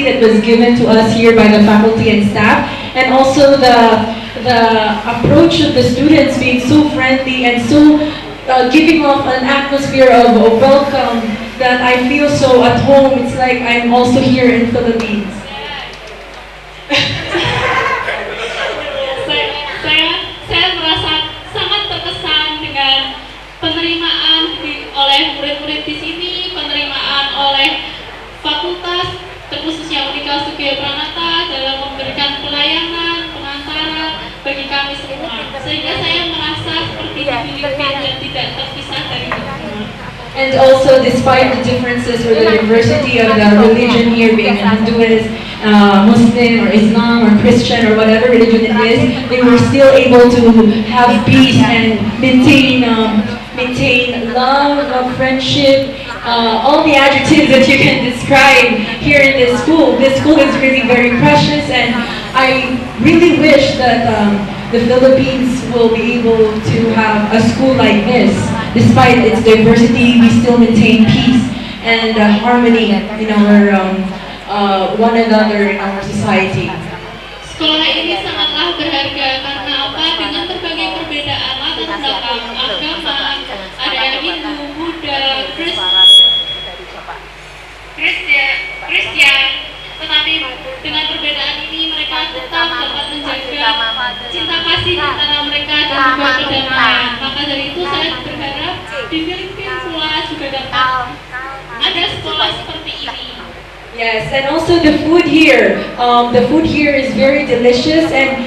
hospitality that was given to us here by the faculty and staff, and also the approach of the students being so friendly and so giving off an atmosphere of welcome that I feel so at home. It's like I'm also here in Philippines. Saya merasa sangat terkesan dengan penerimaan oleh murid-murid di sini, penerimaan oleh fakultas, terkhususnya Unika Sugio Pranata dalam memberikan pelayanan, pengantaran bagi kami semua. Sehingga saya merasa seperti di Filipina dan tidak terpisah dari semua. And also, despite the differences or the diversity of the religion here, being Hinduist, Muslim, or Islam, or Christian, or whatever religion it is, they were still able to have peace and maintain love, friendship, all the adjectives that you can describe here in this school. This school is really very precious, and I really wish that the Philippines will be able to have a school like this. Despite its diversity, we still maintain peace and harmony in our one another in our society. Sekolah ini sangatlah berharga karena apa? Dengan berbagai perbedaan latar belakang agama, ada yang Hindu, Buddha, Kristen, tetapi dengan perbedaan ini mereka tetap dapat menjaga cinta kasih antara mereka dan juga kedamaian. Maka dari itu saya berharap di Filipina pula juga dapat ada sekolah seperti ini. Yes, and also the food here. The food here is very delicious, and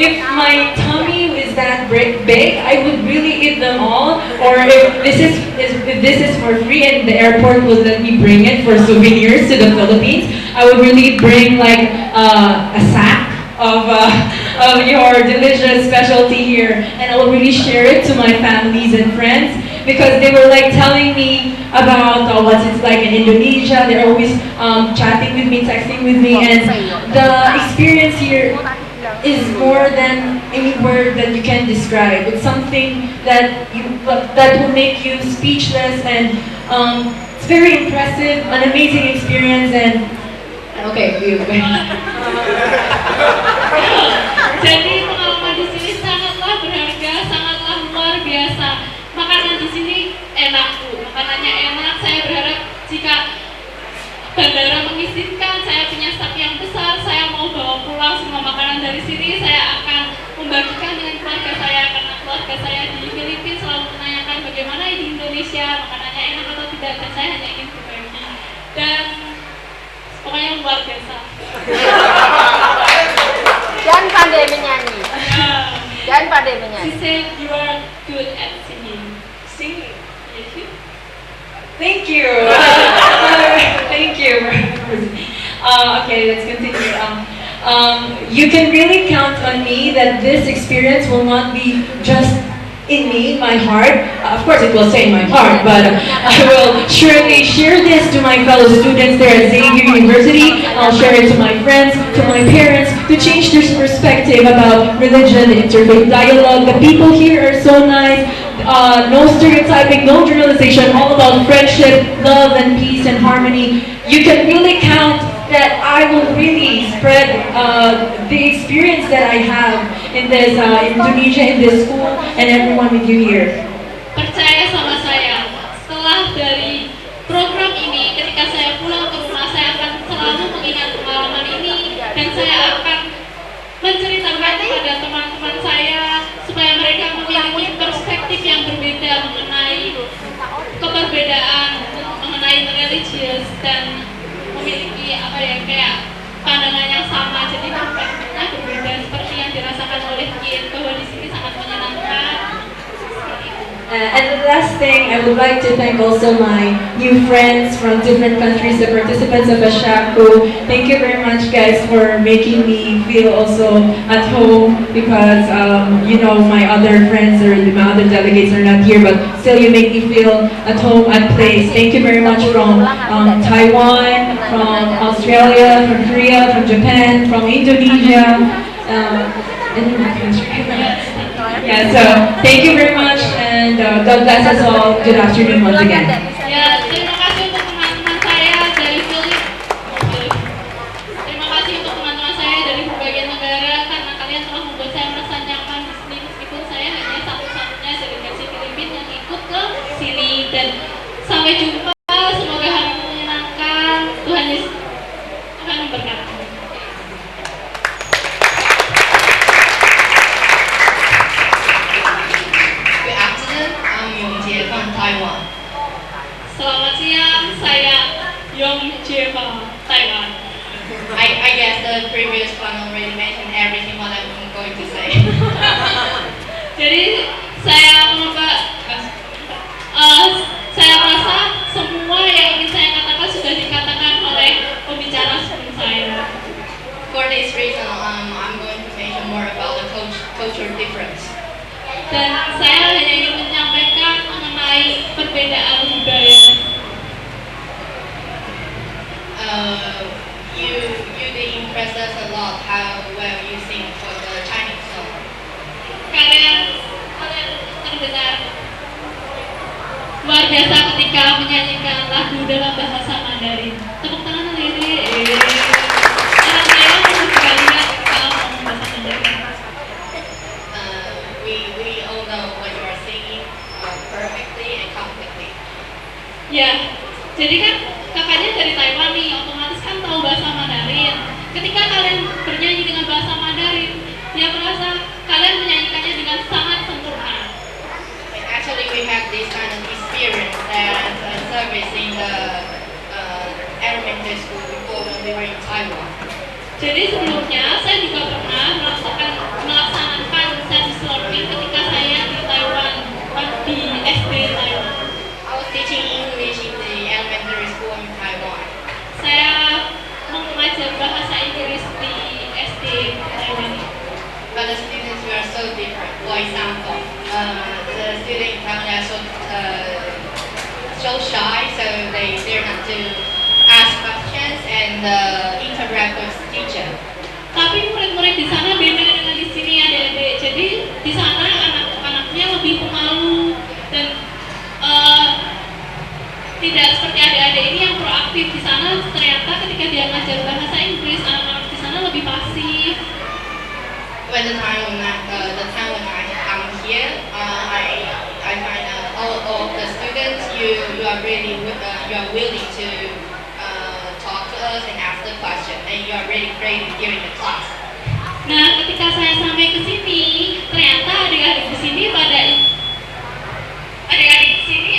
if my tummy is that big, I would really eat them all. Or if this is for free and the airport would let me bring it for souvenirs to the Philippines, I would really bring like a sack of your delicious specialty here, and I would really share it to my families and friends, because they were like telling me about what it's like in Indonesia. They're always chatting with me, texting with me, and the experience here is more than any word that you can describe. It's something that will make you speechless, and it's very impressive, an amazing experience, and okay, you. Jadi pengalaman di sini sangatlah berharga, sangatlah luar biasa. Makanan di sini enak, Bu. Makanannya enak. Saya berharap jika bandara mengizinkan, saya punya stok yang besar, saya mau bawa pulang semua makanan dari sini. Saya akan membagikan dengan keluarga saya, karena keluarga saya di Filipina selalu menanyakan bagaimana di Indonesia makanannya enak atau tidak, dan saya hanya ingin berbagi. Dan pokoknya luar biasa. Dan pandai menyanyi. Dan pandai menyanyi. She said you are good at singing. Singing. Yes. Thank you. Thank you. Okay, let's continue. You can really count on me that this experience will not be just in me, my heart. Of course, it will stay in my heart, but I will surely share this to my fellow students there at Xavier University. I'll share it to my friends, to my parents, to change their perspective about religion, interfaith dialogue. The people here are so nice. No stereotyping, no generalization, all about friendship, love, and peace and harmony. You can really count that I will really spread the experience that I have in this Indonesia, in this school, and everyone with you here. Percaya sama saya, setelah dari program ini, ketika saya pulang ke rumah, saya akan selalu mengingat pengalaman ini, dan saya akan menceritakan kepada teman-teman saya supaya mereka memiliki perspektif yang berbeda mengenai keberbedaan, mengenai religius, dan memiliki kayak pandangan yang sama. Jadi perspektifnya berbeda seperti yang dirasakan oleh Kian, bahwa di sini sangat menyenangkan. And the last thing, I would like to thank also my new friends from different countries, the participants of Ashaku. Thank you very much, guys, for making me feel also at home, because my other friends or my other delegates are not here, but still you make me feel at home, at place. Thank you very much from Taiwan, from Australia, from Korea, from Japan, from Indonesia, and my country. Yeah, so thank you very much, and God bless us all. Good afternoon once again. Ya, terima kasih untuk teman-teman saya dari Filipina. from Chiba, Taiwan. I guess the previous one already mentioned everything what I'm going to say. Jadi saya saya rasa semua yang ingin saya katakan sudah dikatakan oleh pembicara sebelum saya. For this reason, I'm going to mention more about the cultural difference. Dan saya hanya ingin menyampaikan mengenai perbedaan budaya. You did impress us a lot how well you sing for the Chinese song. Kalian terdengar luar biasa ketika menyanyikan lagu dalam bahasa Mandarin. Tepuk tangan Lili. Anak saya mau sekalian kalau ngomong bahasa Mandarin. We all know what you are singing perfectly and completely. Ya, jadi kan kakaknya dari Taiwan nih, otomatis kan tahu bahasa Mandarin. Ketika kalian bernyanyi dengan bahasa Mandarin, dia merasa kalian menyanyikannya dengan sangat sempurna. And actually, we have this kind of experience and service in the elementary school before when we were in Taiwan. Jadi sebelumnya saya juga pernah melaksanakan sesi learning ketika saya di Taiwan, di SD Taiwan. I was teaching English in the elementary school in Taiwan. Saya mengajar bahasa Inggris di SD Taiwan. But the students were so different. For example, the students in Taiwan are so shy, so they dare not to ask questions and interact with teacher. Tapi murid-murid di sana beda dengan di sini adik-adik. Jadi di sana anak-anaknya lebih pemalu dan tidak seperti adik-adik ini yang proaktif. Di sana ternyata ketika dia ngajar bahasa Inggris, anak-anak di sana lebih pasif. When the time when I'm here, I find all of the students you are really you are willing to talk to us and ask the question, and you are really great during the class. Nah, ketika saya sampai ke sini, ternyata adik-adik di sini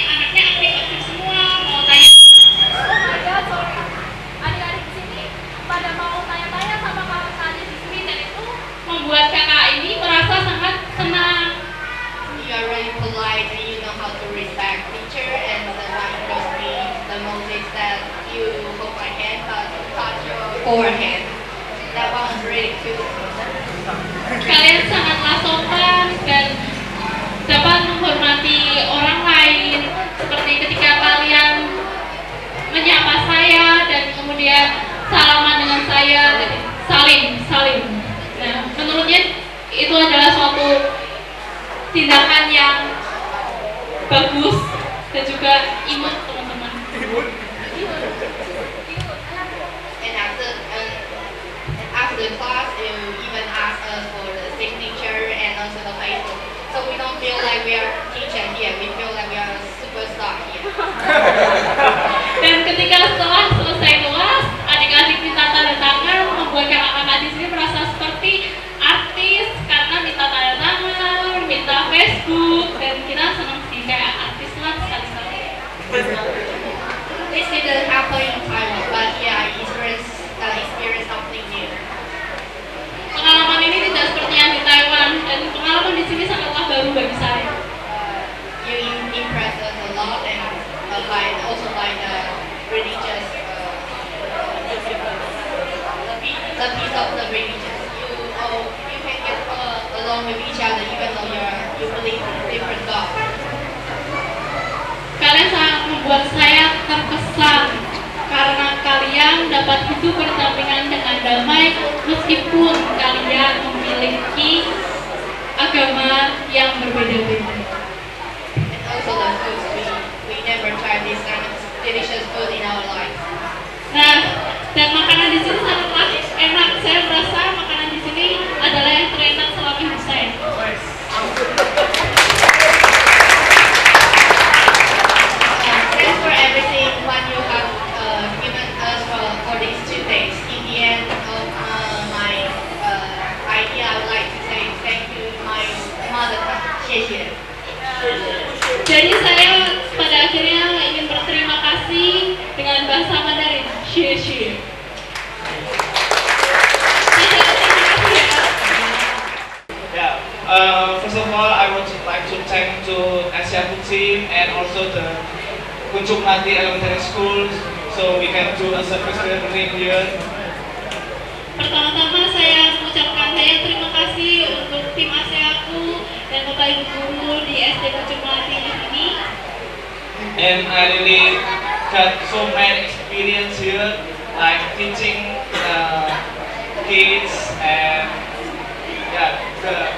anaknya aktif semua, mau tanya. Adik-adik di sini pada mau tanya-tanya sama kakak-kakaknya di sini, dan itu membuat kakak ini merasa sangat senang. You are really polite and you know how to respect teacher, and what impressed me the most is that you hold my hand but touch your forehead. That one was really cute. Kalian sangatlah sopan dan dapat menghormati orang lain, seperti ketika kalian menyapa saya dan kemudian salaman dengan saya dan saling. Nah, menurutnya itu adalah suatu tindakan yang bagus dan juga imut teman-teman. And after the class, you even ask us for the signature and also the Facebook. So we don't feel like we are teacher here. We feel like we are a superstar here. Dan ketika setelah selesai kelas, adik-adik minta tanda tangan, membuat kakak-kakak di sini merasa seperti artis karena minta tanda tangan, minta Facebook, dan kita senang sih kayak artis lah sekali-sekali. This didn't happen in Taiwan, but yeah, I experienced something new. Pengalaman ini tidak seperti yang di Taiwan, dan pengalaman di sini sangatlah baru bagi saya. You impress us a lot, and also by the religious, the piece of the religious. You can get along with each other even though you believe in different God. Kalian sangat membuat saya terkesan karena kalian dapat hidup berdampingan dengan damai meskipun kalian memiliki agama yang berbeda-beda. And also the foods, we never tried this kind of delicious food in our life. Nah, dan makanan di sini sangatlah enak. Saya merasa makanan di sini adalah yang terenak selama hidup saya. Thanks for everything what you have given us for these 2 days. In the end of my idea, I would like to say thank you to my mother tongue. 谢谢. Jadi saya pada akhirnya ingin berterima kasih dengan bahasa Mandarin. Cheer. Saya terima kasih ya. Yeah. First of all, I would like to thank to Asiapu team and also the Kunjung Melati Elementary School, so we can do a service learning here. Pertama-tama saya mengucapkan terima kasih untuk tim Asiapu dan Bapak Ibu guru di SD Kunjung Melati di sini. And I really got so many experience here, like teaching kids and the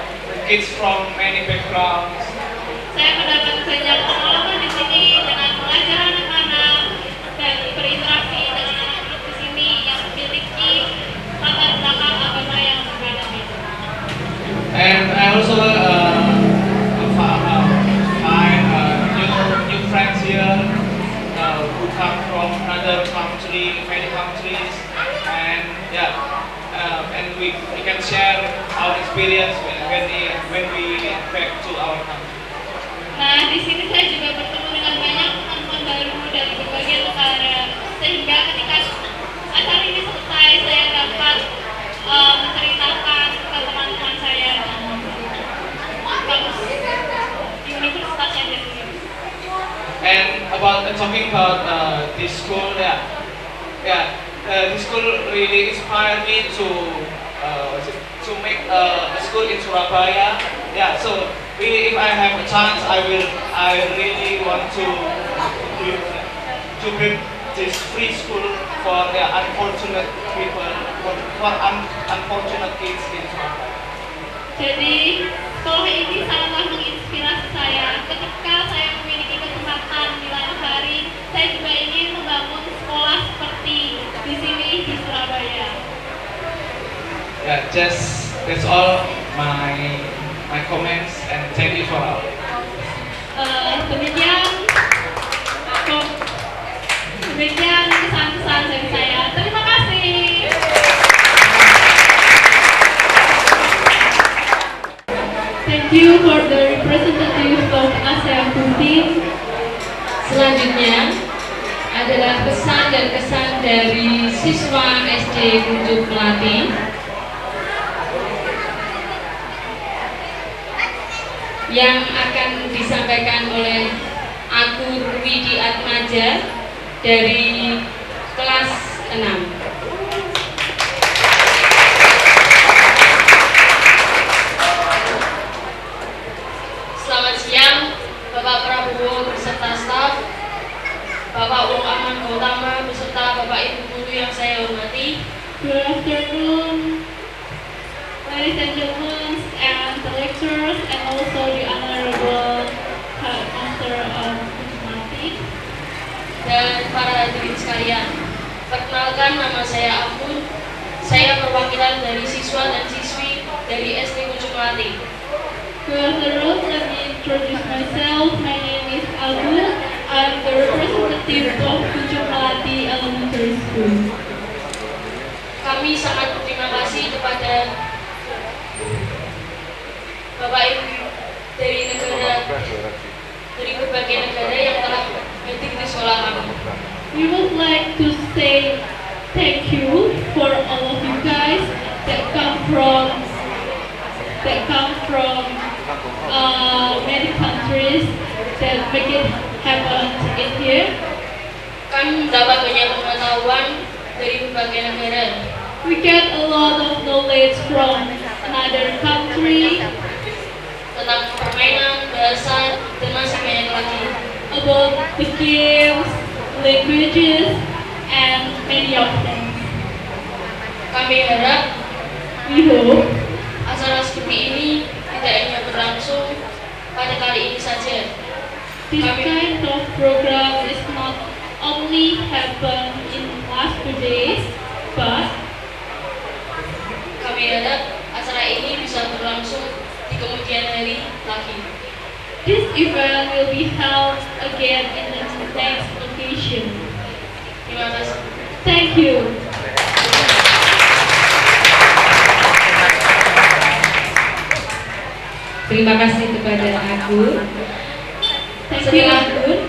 kids from many backgrounds. Saya mendapat banyak pengalaman di sini dengan mengajar anak-anak dan berinteraksi dengan anak-anak di sini yang memiliki latar belakang agama yang berbeda-beda. And I also find new friends here who come from another country, many countries, and and we can share our experience when we back to our country. Nah, di sini saya juga bertemu dengan banyak teman-teman baru dari berbagai negara, sehingga ketika acara ini selesai, saya dapat menceritakan ke teman-teman saya di universitas yang di sini. And talking about this school, this school really inspired me to make a school in Surabaya. Yeah, so really, if I have a chance, I really want to build this free school for the unfortunate people, for unfortunate kids in Surabaya. Jadi, sekolah ini sangatlah menginspirasi saya. Ketika saya memiliki kesempatan di lain hari, saya juga ingin membangun sekolah seperti di sini di Surabaya. Yeah, that's all my comments, and thank you for all. Demikian kesan-kesan dari saya. Terima kasih. Thank you for the representative of Asiapu team. Selanjutnya adalah pesan dan kesan dari siswa SD Kunjung Melati yang akan disampaikan oleh Aku Widi Atmaja dari kelas 6. Selamat siang, Bapak Prabowo beserta staf, Bapak Aman Gautama beserta Bapak Ibu guru yang saya hormati. Good afternoon, ladies and gentlemen, and the lecturers, and also the honorable master of Kunjung. Dan para hadirin sekalian, perkenalkan, nama saya Ampun. Saya perwakilan dari siswa dan siswi dari SD Kunjung Melati. Good afternoon, let me introduce myself. My name is Agun. I'm the representative of Kunjung Melati Elementary School. Kami sangat berterima kasih kepada Bapak Ibu dari berbagai negara yang telah hadir di sekolah kami. We would like to say thank you for all of you guys that come from many countries that make it happen in here. Kami mendapat banyak pengetahuan dari berbagai negara We get a lot of knowledge from another country tentang permainan, bahasa, dan masih banyak lagi. about the games, languages, and many of them. Kami harap We hope acara seperti ini tidak hanya berlangsung pada kali ini saja. this kind of program is not only happen in last 2 days, but Kami harap acara ini bisa berlangsung di kemudian hari lagi. this event will be held again in the next location. Terima kasih. Thank you. Terima kasih kepada Agun. Thank you, Agun.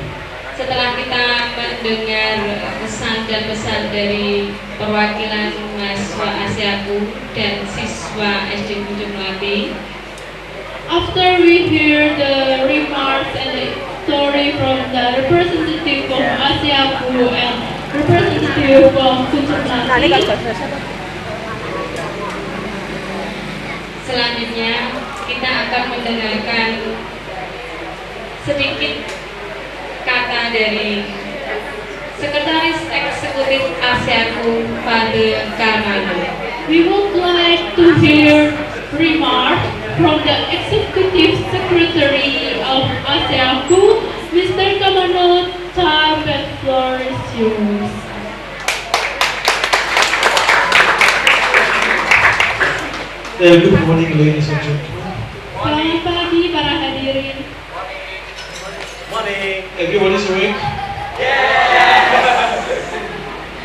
Setelah kita mendengar pesan dan pesan dari perwakilan mahasiswa Asiaku dan siswa SD Pucuk Melati. After we hear the remarks and the story from the representative of Asiaku and representative of Pucuk Melati, selanjutnya kita akan mendengarkan sedikit kata dari Sekretaris Eksekutif Asiaku Fadil Karmano. we would like to hear remarks from the Executive Secretary of Asiaku, Mr. Kamano. Time and floor is yours. Good morning, ladies and gentlemen. Selamat pagi para hadirin. Everybody's awake?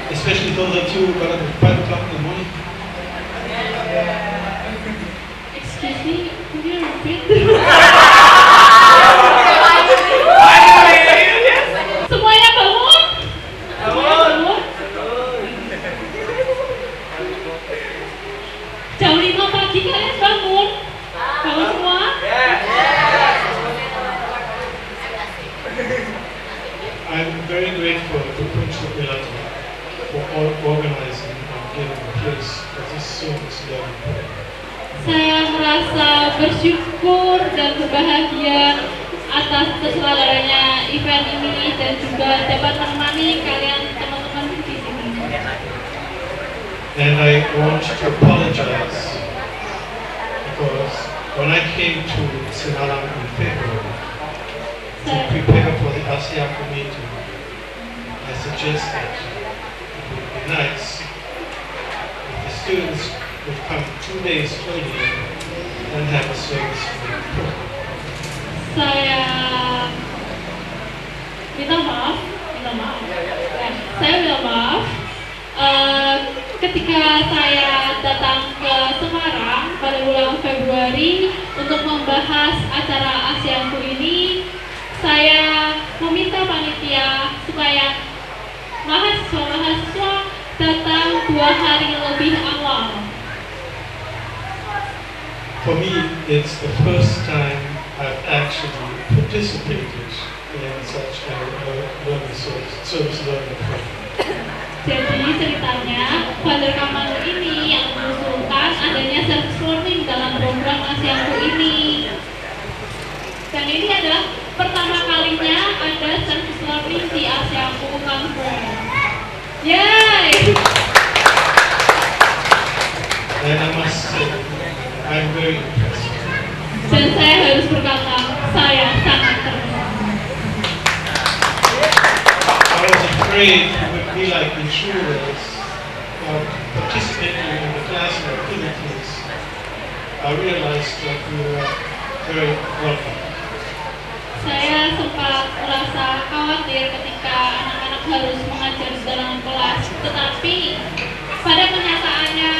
Especially those of you who got up at 5 o'clock in the morning. Excuse me, could you repeat? Semuanya bangun? Bangun. Jam 5 pagi kalian bangun? Bangun semua? I'm very grateful to Pucuk Melati for organizing and giving a place for this service learning. Saya merasa bersyukur dan berbahagia atas terselenggaranya event ini dan juga dapat menemani kalian teman-teman di sini. And I want to apologize because when I came to Sinalang in February to prepare for the Asiaku meeting, I suggested it would be nice if the students would come 2 days earlier and have a service for the Saya minta maaf. Saya minta maaf. Ketika saya datang ke Semarang pada bulan Februari untuk membahas acara Asiaku ini, saya meminta panitia supaya mahasiswa-mahasiswa datang 2 hari lebih awal. For me, it's the first time I've actually participated in such a learning service learning program. Jadi ceritanya, Father Kamano ini yang mengusulkan adanya service learning dalam program Asiaku ini. Dan ini adalah pertama kalinya ada service learning di Asiaku Conference. Yay! And I must say, I'm very impressed. Dan saya harus berkata, saya sangat terkesan. I was afraid it would be like intruders participating in the classroom activities. I realized that we were very welcome. Saya sempat merasa khawatir ketika anak-anak harus mengajar dalam kelas, tetapi pada kenyataannya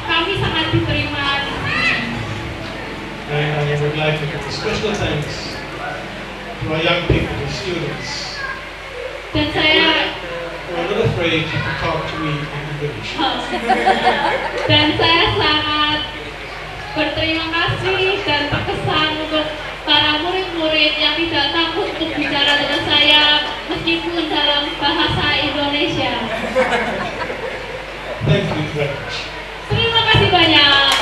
kami sangat diterima di sini. And I would like to give a special thanks to our young people, the students, Dan saya who are not afraid to talk to me in English. dan saya sangat berterima kasih dan terkesan untuk para murid-murid yang tidak takut untuk bicara dengan saya meskipun dalam bahasa Indonesia. Thank you very much. Terima kasih banyak.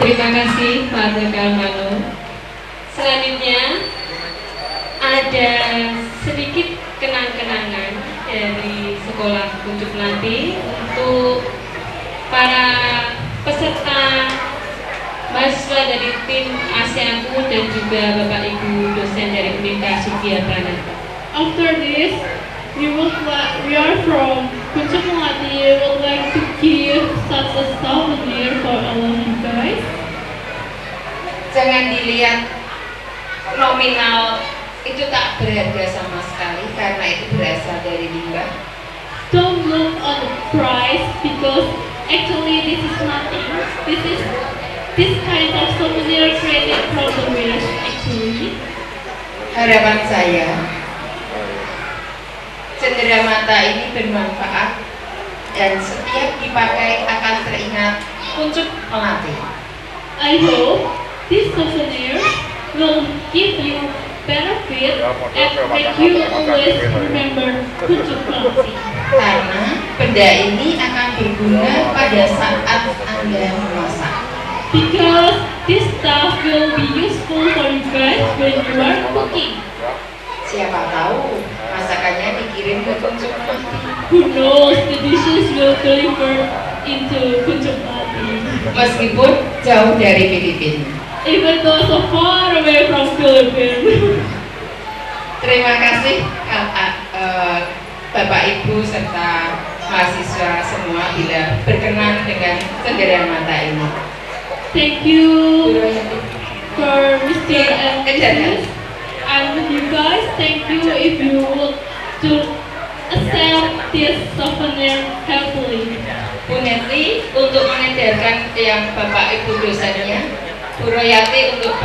Terima kasih Father Karmano. Selanjutnya ada sedikit kenang-kenangan dari sekolah Pucuk Melati untuk para peserta mahasiswa dari tim Asiaku dan juga Bapak Ibu dosen dari Universitas Sugiyarto Pranata. After this, we are from Pucuk Melati. We would like to give such a souvenir for all of you guys. Jangan dilihat nominal itu tak berharga sama sekali karena itu berasal dari limbah. Don't look on the price because actually this is nothing. This kind of souvenir created from the waste actually. Harapan saya Cenderamata ini bermanfaat dan setiap dipakai akan teringat kuncup melati. I hope this souvenir will give you benefit and make you always remember Kuncup Melati. Karena benda ini akan berguna pada saat Anda memasak. Because this stuff will be useful for you guys when you are cooking. Siapa tahu masakannya dikirim ke Kuncup Melati. Who knows the dishes will deliver into Kuncup Melati. Meskipun jauh dari Filipina. Even though so far away from Philippines. Terima kasih Bapak Ibu serta mahasiswa semua bila berkenan dengan cenderamata ini. Thank you Bu Royati. for Mr. and Mrs. And you guys, thank you if you would to accept this souvenir helpfully. Bu Neti untuk mengedarkan yang Bapak Ibu dosennya, Bu Royati untuk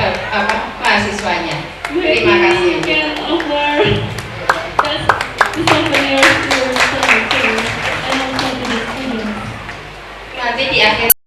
mahasiswanya. Terima kasih. We can offer the souvenir to some and also to the students. Nanti di akhir